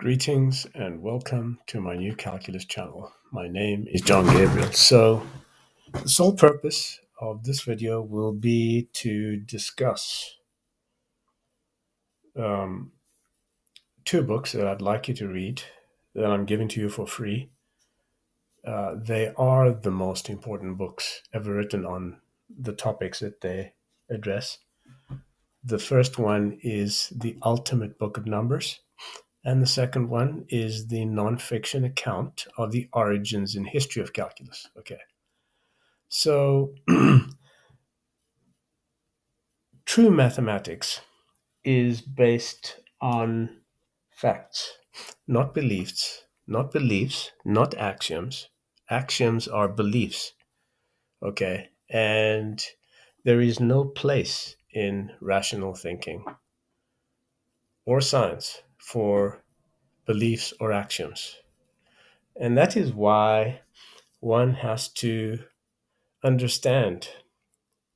Greetings and welcome to my new calculus channel. My name is John Gabriel. So, the sole purpose of this video will be to discuss um, two books that I'd like you to read that I'm giving to you for free. They are the most important books ever written on the topics that they address. The first one is The Ultimate Book of Numbers. And the second one is the nonfiction account of the origins and history of calculus. Okay. So, true mathematics is based on facts, not beliefs, not axioms. Axioms are beliefs. Okay. And there is no place in rational thinking or science for beliefs or axioms. And that is why one has to understand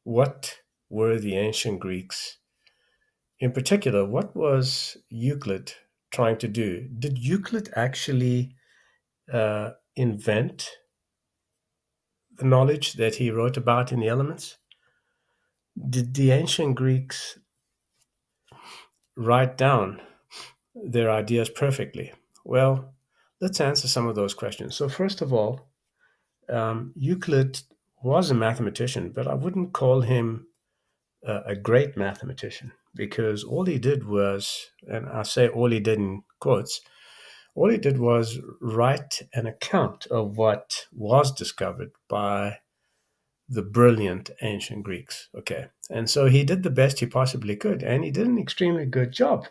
what were the ancient Greeks. In particular, what was Euclid trying to do? Did Euclid actually invent the knowledge that he wrote about in the elements? Did the ancient Greeks write down their ideas perfectly? Well, let's answer some of those questions. So, first of all, Euclid was a mathematician, but I wouldn't call him a great mathematician because all he did was, and I say all he did in quotes, all he did was write an account of what was discovered by the brilliant ancient Greeks. Okay. And so he did the best he possibly could, and he did an extremely good job.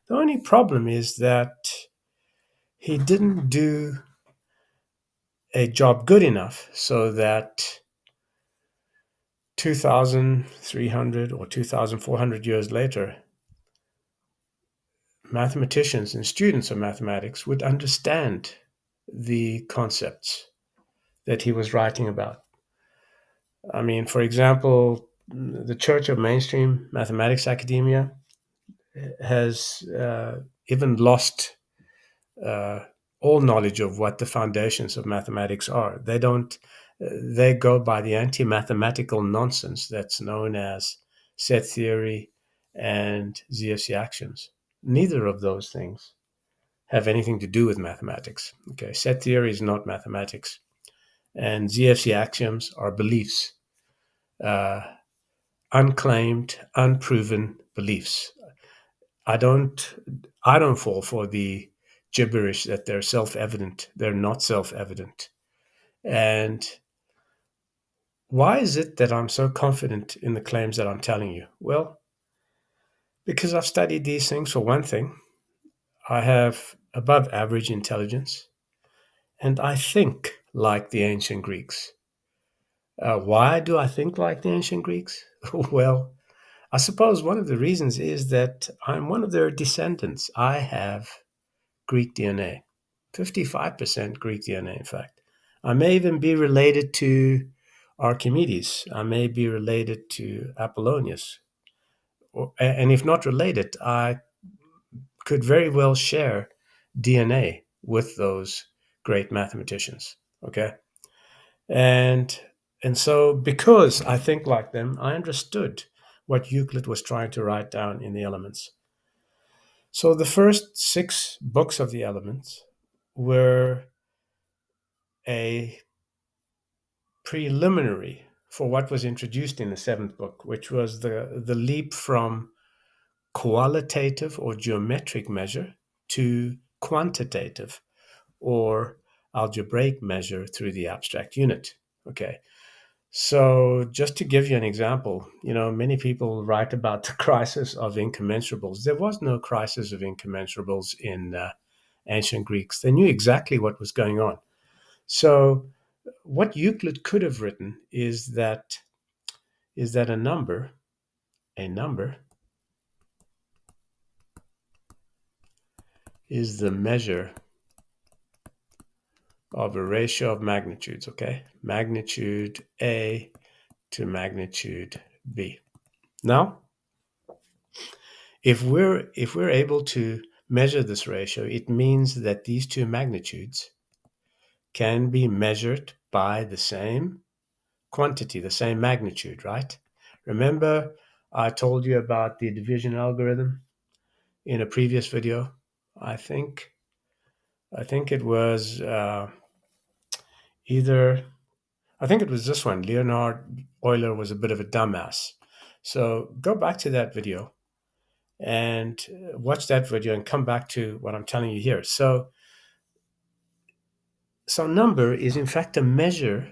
The only problem is that he didn't do a job good enough so that 2,300 or 2,400 years later, mathematicians and students of mathematics would understand the concepts that he was writing about. I mean, for example, the Church of Mainstream Mathematics Academia has even lost uh, all knowledge of what the foundations of mathematics are. They don't. They go by the anti-mathematical nonsense that's known as set theory and ZFC axioms. Neither of those things have anything to do with mathematics. Okay, set theory is not mathematics, and ZFC axioms are beliefs, uh, unclaimed, unproven beliefs. I don't, I don't fall for the gibberish that they're self-evident. They're not self-evident. And why is it that I'm so confident in the claims that I'm telling you? Well, because I've studied these things for one thing. I have above average intelligence, and I think like the ancient Greeks. Why do I think like the ancient Greeks? Well, I suppose one of the reasons is that I'm one of their descendants. I have Greek DNA, 55% Greek DNA, in fact. I may even be related to Archimedes. I may be related to Apollonius. And if not related, I could very well share DNA with those great mathematicians. Okay. And so because I think like them, I understood what Euclid was trying to write down in the elements. So the first six books of the elements were a preliminary for what was introduced in the seventh book, which was the leap from qualitative or geometric measure to quantitative or algebraic measure through the abstract unit. Okay. So, just to give you an example, many people write about the crisis of incommensurables. There was no crisis of incommensurables in ancient Greeks. They knew exactly what was going on. So, what Euclid could have written is that a number is the measure of a ratio of magnitudes. Okay, magnitude A to magnitude B. Now, if we're able to measure this ratio, it means that these two magnitudes can be measured by the same quantity, the same magnitude, right? Remember, I told you about the division algorithm in a previous video. I think it was either I think it was this one. Leonhard Euler was a bit of a dumbass. So go back to that video and watch that video and come back to what I'm telling you here. So number is in fact a measure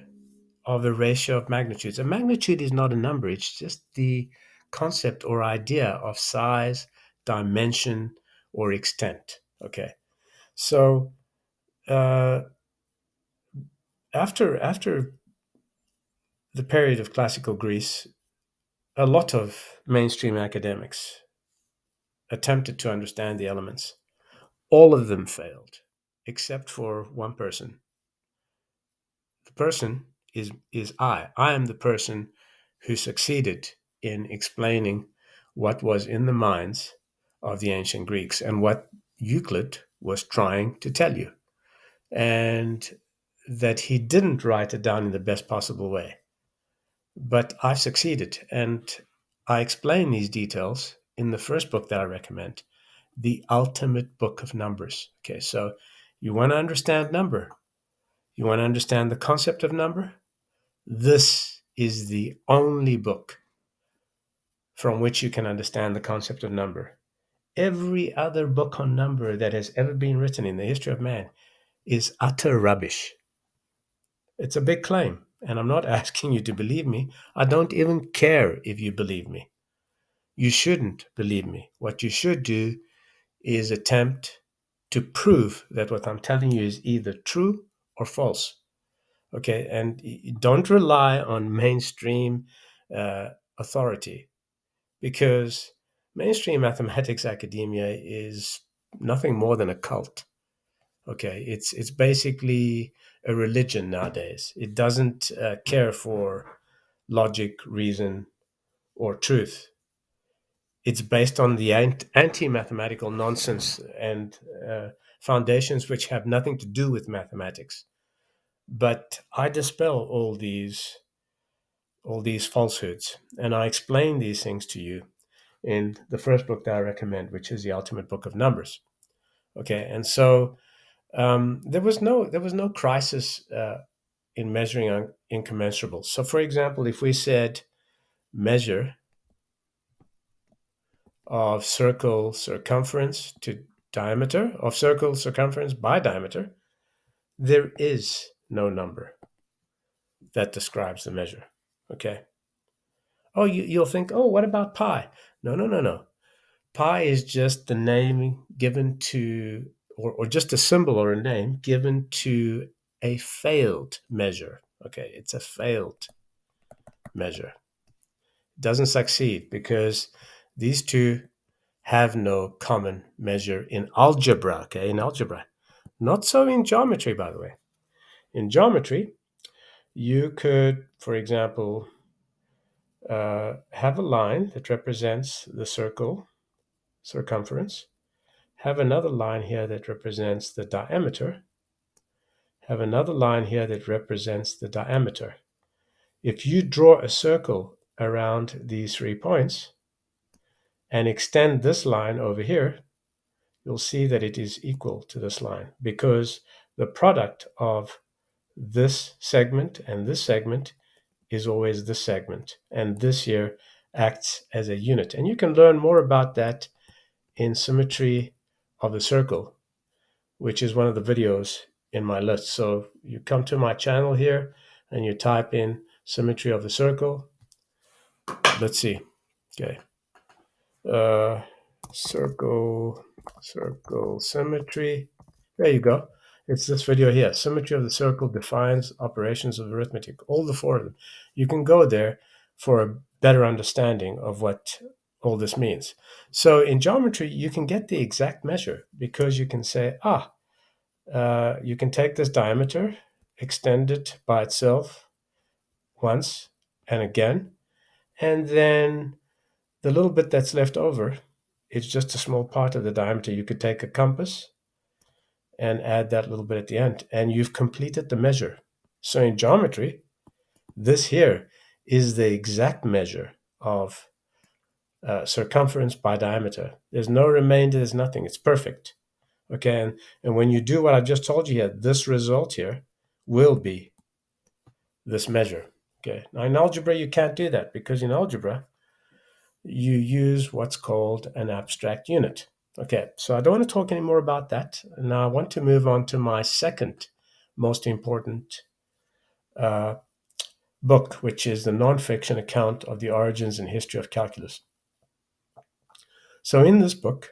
of a ratio of magnitudes. A magnitude is not a number, it's just the concept or idea of size, dimension, or extent. Okay. So uh, after the period of classical Greece, a lot of mainstream academics attempted to understand the elements. All of them failed, except for one person. The person is I. I am the person who succeeded in explaining what was in the minds of the ancient Greeks and what Euclid was trying to tell you, and that he didn't write it down in the best possible way. But I succeeded, and I explain these details in the first book that I recommend, The Ultimate Book of Numbers. Okay, so you want to understand number, you want to understand the concept of number. This is the only book from which you can understand the concept of number. Every other book on number that has ever been written in the history of man is utter rubbish. It's a big claim, and I'm not asking you to believe me. I don't even care if you believe me. You shouldn't believe me. What you should do is attempt to prove that what I'm telling you is either true or false. Okay, and don't rely on mainstream uh, authority, because mainstream mathematics academia is nothing more than a cult. Okay, it's basically a religion nowadays. It doesn't care for logic, reason, or truth. It's based on the anti-mathematical nonsense and foundations which have nothing to do with mathematics. But I dispel all these falsehoods, and I explain these things to you in the first book that I recommend, which is the Ultimate Book of Numbers. Okay, and so there was no crisis in measuring incommensurables. So, for example, if we said measure of circle circumference to diameter, of circle circumference by diameter, there is no number that describes the measure. Okay. Oh, you'll think, oh, what about pi? No, no, no, no. Pi is just the name given to, or just a symbol or a name given to a failed measure. Okay, it's a failed measure. It doesn't succeed because these two have no common measure in algebra. Okay, in algebra. Not so in geometry, by the way. In geometry, you could, for example, have a line that represents the circle circumference, have another line here that represents the diameter, have another line here that represents the diameter. If you draw a circle around these 3 points and extend this line over here, you'll see that it is equal to this line, because the product of this segment and this segment is always this segment, and this here acts as a unit. And you can learn more about that in Symmetry of the Circle, which is one of the videos in my list. So you come to my channel here and you type in Symmetry of the Circle. Let's see. Okay. Uh, circle symmetry. There you go. It's this video here. Symmetry of the circle defines operations of arithmetic. All the four of them. You can go there for a better understanding of what all this means. So in geometry, you can get the exact measure, because you can say, you can take this diameter, extend it by itself once and again, and then the little bit that's left over, it's just a small part of the diameter. You could take a compass and add that little bit at the end, and you've completed the measure. So in geometry, this here is the exact measure of circumference by diameter. There's no remainder, there's nothing. It's perfect. Okay, and when you do what I've just told you here, this result here will be this measure. Okay, now in algebra, you can't do that because in algebra, you use what's called an abstract unit. Okay, so I don't want to talk anymore about that. Now I want to move on to my second most important uh, book, which is the nonfiction account of the origins and history of calculus. So in this book,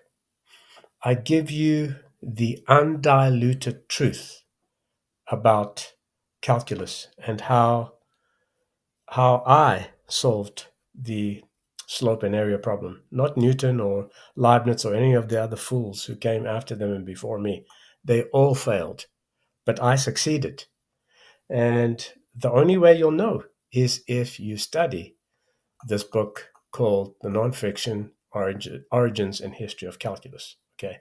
I give you the undiluted truth about calculus and how I solved the slope and area problem, not Newton or Leibniz or any of the other fools who came after them and before me. They all failed, but I succeeded. And the only way you'll know is if you study this book called The Nonfiction Origins and History of Calculus. Okay.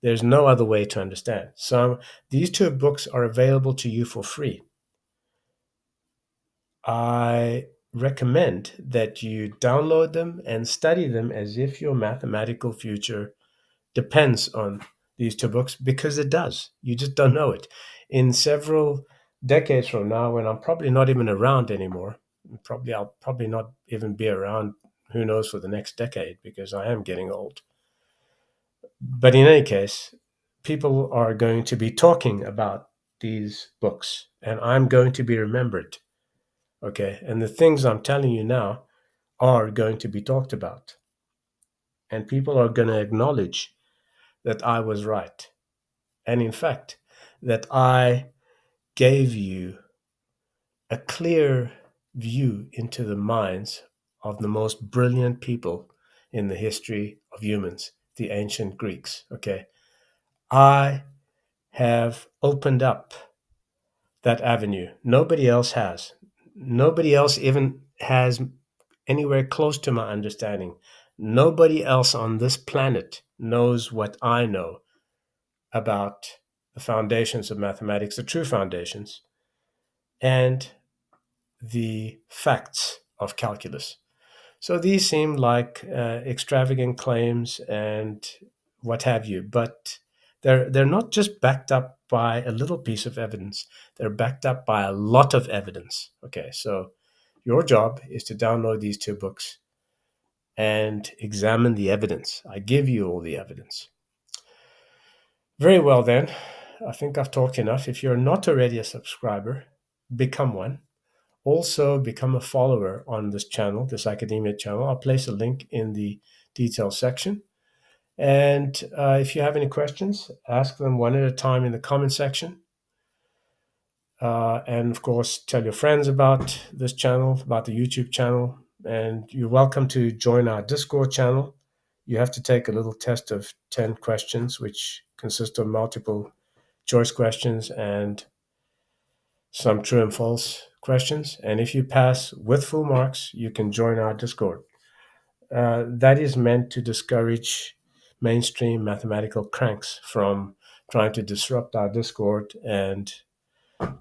There's no other way to understand. So these two books are available to you for free. I recommend that you download them and study them as if your mathematical future depends on these two books, because it does. You just don't know it. In several decades from now, when I'm probably not even around anymore, I'll probably not even be around, who knows, for the next decade, because I am getting old. But in any case, people are going to be talking about these books, and I'm going to be remembered. Okay. And the things I'm telling you now are going to be talked about. And people are going to acknowledge that I was right. And in fact, that I gave you a clear view into the minds of the most brilliant people in the history of humans, the ancient Greeks. Okay. I have opened up that avenue. Nobody else has. Nobody else even has anywhere close to my understanding. Nobody else on this planet knows what I know about the foundations of mathematics, the true foundations, and the facts of calculus. So these seem like extravagant claims and what have you, but they're not just backed up by a little piece of evidence. They're backed up by a lot of evidence. Okay, so your job is to download these two books and examine the evidence. I give you all the evidence. Very well, then. I think I've talked enough. If you're not already a subscriber, become one. Also, become a follower on this channel, this academia channel. I'll place a link in the details section. And if you have any questions, ask them one at a time in the comment section. And of course, tell your friends about this channel, about the YouTube channel. And you're welcome to join our Discord channel. You have to take a little test of 10 questions, which consist of multiple choice questions and some true and false questions. And if you pass with full marks, you can join our Discord. That is meant to discourage mainstream mathematical cranks from trying to disrupt our Discord and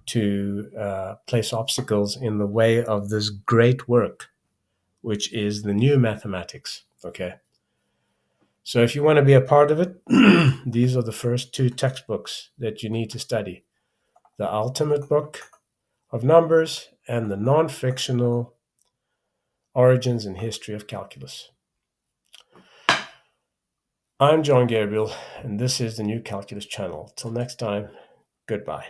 to place obstacles in the way of this great work, which is the new mathematics. Okay. So if you want to be a part of it, these are the first two textbooks that you need to study: the ultimate book of numbers and the non-fictional origins and history of calculus. I'm John Gabriel, and this is the New Calculus channel. Till next time, goodbye.